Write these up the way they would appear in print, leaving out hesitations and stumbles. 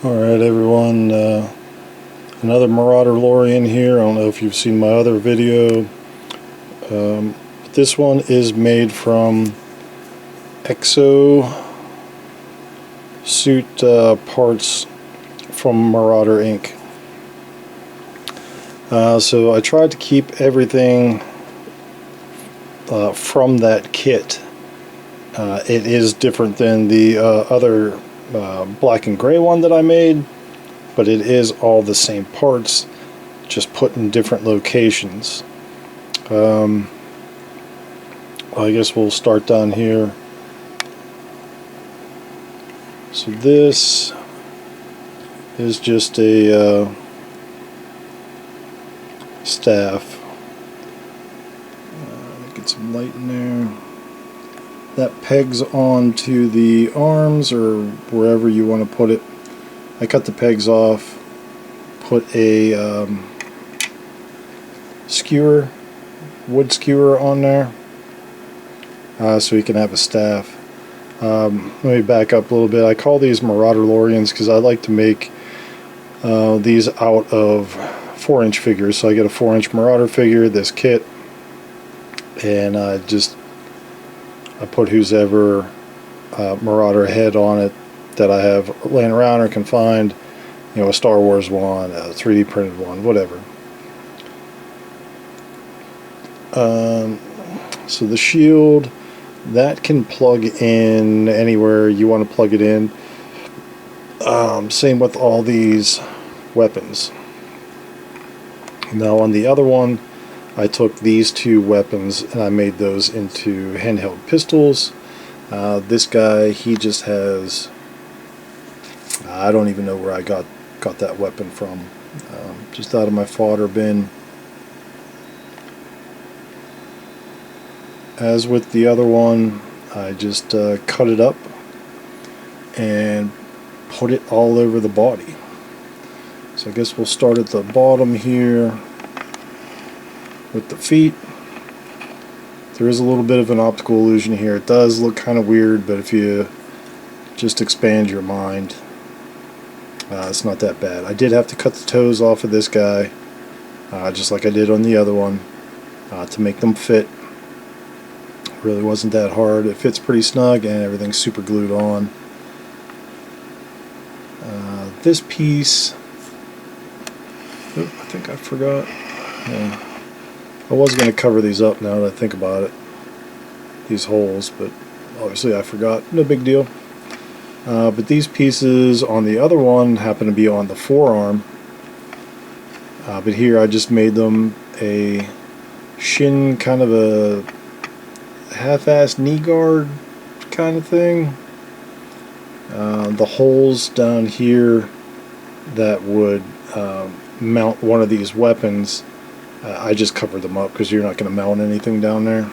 Alright everyone, another Marauderlorian here. I don't know if you've seen my other video. This one is made from exo suit parts from Marauder Inc. So I tried to keep everything from that kit. It is different than the other black and gray one that I made, but it is all the same parts, just put in different locations. I guess we'll start down here. So this is just a staff. Get some light in there. That pegs onto the arms or wherever you want to put it. I cut the pegs off, put a skewer, wood skewer on there, so you can have a staff. Let me back up a little bit. I call these Marauderlorians because I like to make these out of 4-inch figures. So I get a 4-inch Marauder figure, this kit, and I put whoever Marauder head on it that I have laying around or can find, you know, a Star Wars one, a 3D printed one, whatever. So the shield, that can plug in anywhere you want to plug it in. Same with all these weapons. Now on the other one, I took these two weapons and I made those into handheld pistols. This guy, he just has, I don't even know where I got that weapon from. Just out of my fodder bin. As with the other one, I just cut it up and put it all over the body. So I guess we'll start at the bottom here with the feet. There is a little bit of an optical illusion here. It does look kind of weird, but if you just expand your mind, it's not that bad. I did have to cut the toes off of this guy, just like I did on the other one, to make them fit. It really wasn't that hard. It fits pretty snug and everything's super glued on. This piece, I think I forgot. Yeah. I was going to cover these up now that I think about it, these holes, but obviously I forgot. No big deal. But these pieces on the other one happen to be on the forearm. But here I just made them a shin, kind of a half-assed knee guard kind of thing. The holes down here that would mount one of these weapons, I just covered them up because you're not going to mount anything down there.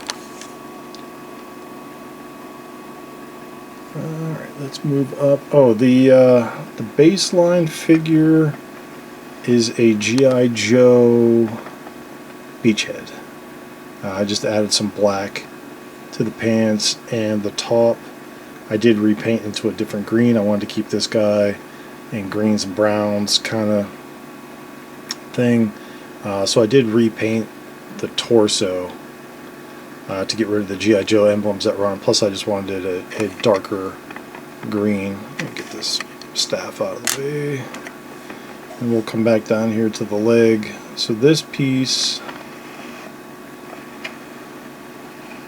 Alright, let's move up. Oh, the baseline figure is a G.I. Joe beachhead. I just added some black to the pants and the top. I did repaint into a different green. I wanted to keep this guy in greens and browns kind of thing. So I did repaint the torso to get rid of the G.I. Joe emblems that were on. Plus I just wanted a darker green. Let me get this staff out of the way. And we'll come back down here to the leg. So this piece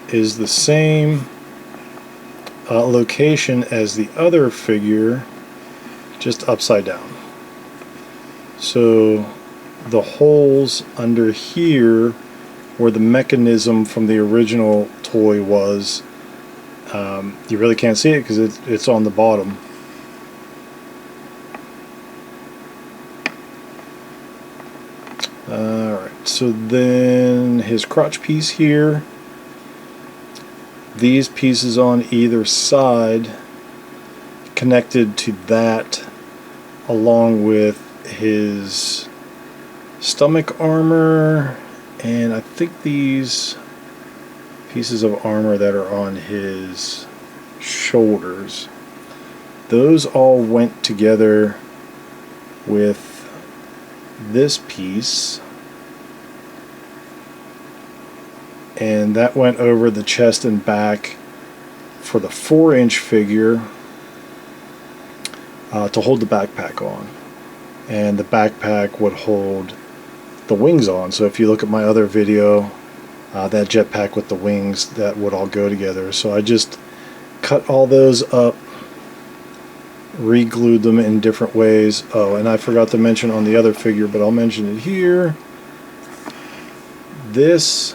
is the same location as the other figure, just upside down. So the holes under here where the mechanism from the original toy was, you really can't see it because it's on the bottom. Alright, so then his crotch piece here, these pieces on either side connected to that, along with his stomach armor, and I think these pieces of armor that are on his shoulders, those all went together with this piece, and that went over the chest and back for the 4-inch figure to hold the backpack on, and the backpack would hold the wings on. So if you look at my other video, that jetpack with the wings, that would all go together. So I just cut all those up, re-glued them in different ways. Oh, and I forgot to mention on the other figure, but I'll mention it here. This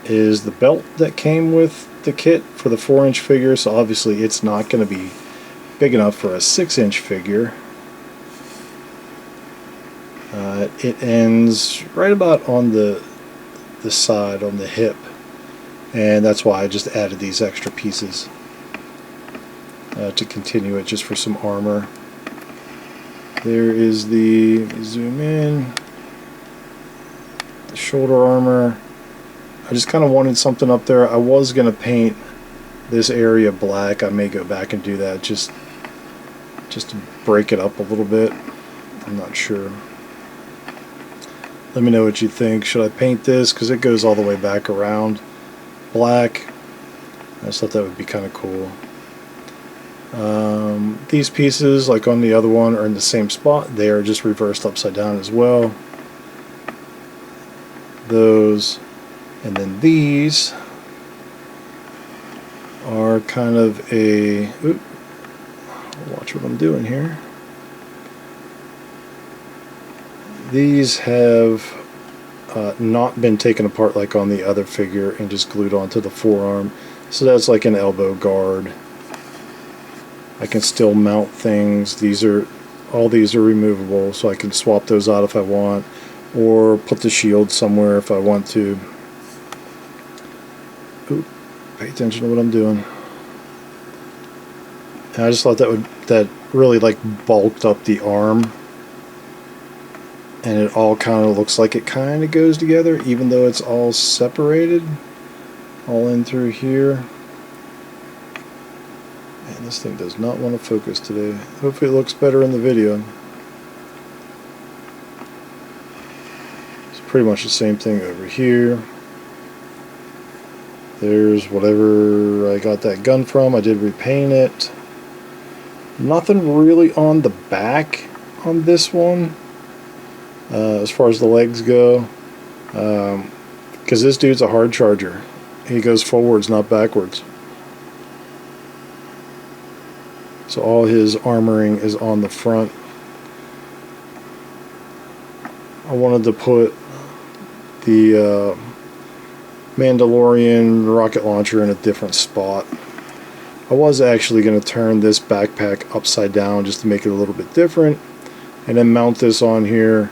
is the belt that came with the kit for the 4-inch figure, so obviously it's not going to be big enough for a 6-inch figure. It ends right about on the side, on the hip, and that's why I just added these extra pieces to continue it, just for some armor. There is the, zoom in, the shoulder armor. I just kind of wanted something up there. I was going to paint this area black. I may go back and do that just to break it up a little bit. I'm not sure. Let me know what you think. Should I paint this? Because it goes all the way back around black. I just thought that would be kind of cool. These pieces, like on the other one, are in the same spot. They are just reversed upside down as well. Those, and then these are kind of a, watch what I'm doing here. These have not been taken apart like on the other figure and just glued onto the forearm. So that's like an elbow guard. I can still mount things. All these are removable, so I can swap those out if I want, or put the shield somewhere if I want to. Ooh, pay attention to what I'm doing. And I just thought that really like bulked up the arm, and it all kind of looks like it kind of goes together, even though it's all separated, all in through here. And this thing does not want to focus today. Hopefully it looks better in the video. It's pretty much the same thing over here. There's whatever I got that gun from. I did repaint it. Nothing really on the back on this one, as far as the legs go, because this dude's a hard charger. He goes forwards, not backwards. So all his armoring is on the front. I wanted to put the Mandolorian rocket launcher in a different spot. I was actually going to turn this backpack upside down just to make it a little bit different, and then mount this on here,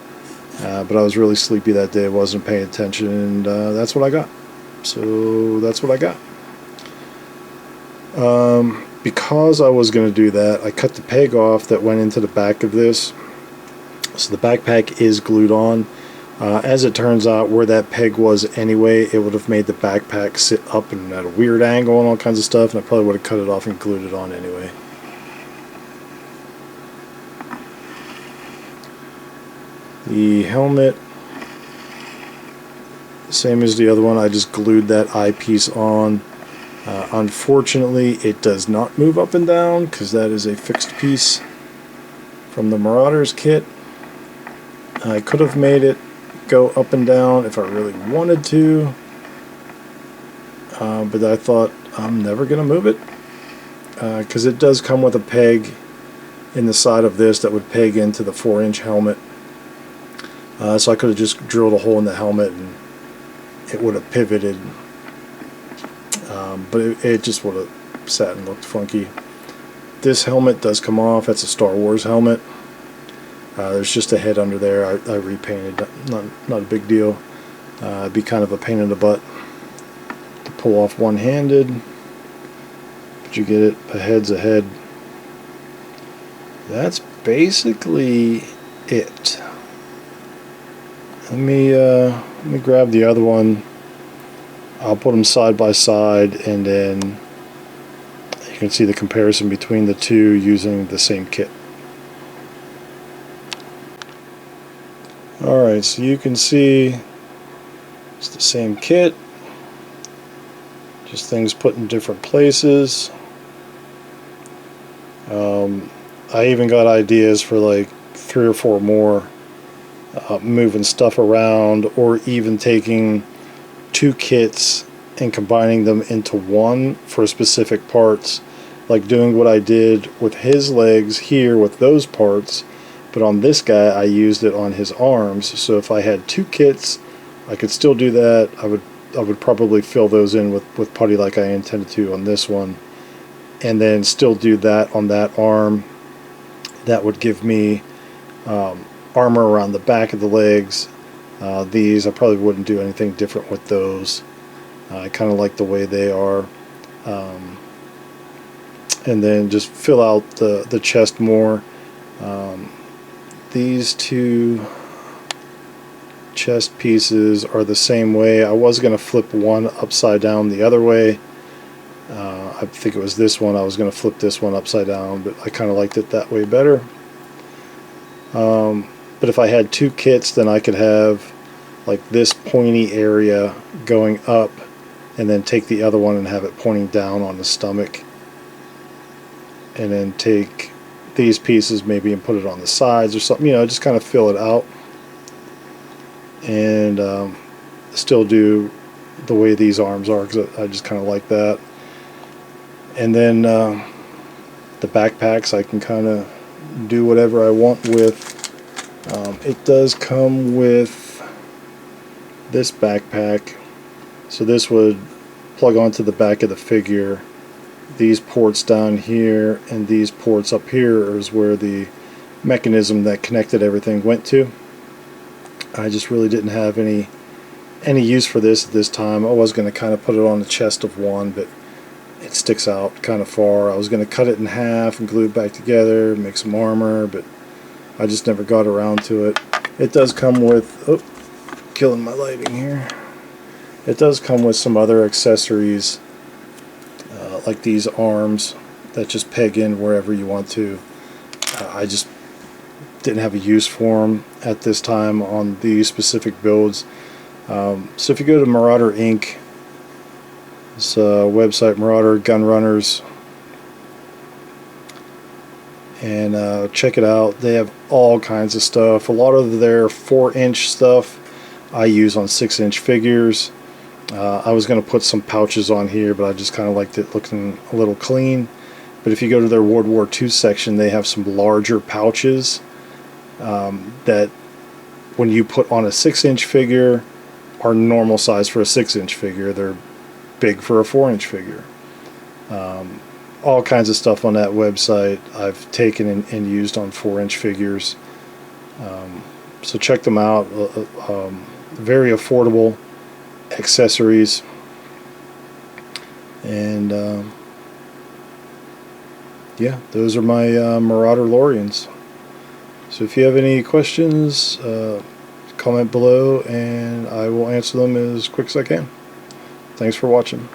but I was really sleepy that day. I wasn't paying attention, and that's what I got. So that's what I got. Because I was going to do that, I cut the peg off that went into the back of this, so the backpack is glued on. As it turns out, where that peg was anyway, it would have made the backpack sit up and at a weird angle and all kinds of stuff, and I probably would have cut it off and glued it on anyway. The helmet, same as the other one, I just glued that eyepiece on. Unfortunately, it does not move up and down because that is a fixed piece from the Marauders kit. I could have made it go up and down if I really wanted to, but I thought I'm never going to move it because it does come with a peg in the side of this that would peg into the 4-inch helmet. So I could have just drilled a hole in the helmet and it would have pivoted, but it just would have sat and looked funky. This helmet does come off. It's a Star Wars helmet. There's just a head under there. I repainted. Not a big deal. It'd be kind of a pain in the butt to pull off one-handed, but you get it. A head's a head. That's basically it. Let me grab the other one. I'll put them side by side, and then you can see the comparison between the two using the same kit. Alright, so you can see it's the same kit, just things put in different places. I even got ideas for like 3 or 4 more, moving stuff around, or even taking 2 kits and combining them into one for specific parts, like doing what I did with his legs here with those parts, but on this guy I used it on his arms. So if I had 2 kits, I could still do that. I would probably fill those in with putty like I intended to on this one, and then still do that on that arm. That would give me armor around the back of the legs. These I probably wouldn't do anything different with those. I kind of like the way they are. And then just fill out the chest more. These 2 chest pieces are the same way. I was going to flip one upside down the other way. I think it was this one. I was going to flip this one upside down, but I kind of liked it that way better. But if I had 2 kits, then I could have like this pointy area going up, and then take the other one and have it pointing down on the stomach, and then take these pieces maybe and put it on the sides or something, you know, just kind of fill it out, and still do the way these arms are, because I just kind of like that. And then the backpacks I can kind of do whatever I want with. It does come with this backpack, so this would plug onto the back of the figure. These ports down here and these ports up here is where the mechanism that connected everything went to. I just really didn't have any use for this at this time. I was going to kind of put it on the chest of one, but it sticks out kind of far. I was going to cut it in half and glue it back together, make some armor, but I just never got around to it. It does come with, oh, killing my lighting here. It does come with some other accessories, like these arms that just peg in wherever you want to. I just didn't have a use for them at this time on these specific builds. So if you go to Marauder Inc., this website, Marauder Gun Runners, and check it out. They have all kinds of stuff. A lot of their 4-inch stuff I use on 6-inch figures. I was going to put some pouches on here, but I just kind of liked it looking a little clean. But if you go to their World War II section, they have some larger pouches that when you put on a 6-inch figure are normal size for a 6-inch figure. They're big for a 4-inch figure. All kinds of stuff on that website I've taken and used on 4-inch figures. So check them out. Very affordable accessories, and yeah, those are my Marauderlorians. So if you have any questions, comment below and I will answer them as quick as I can. Thanks for watching.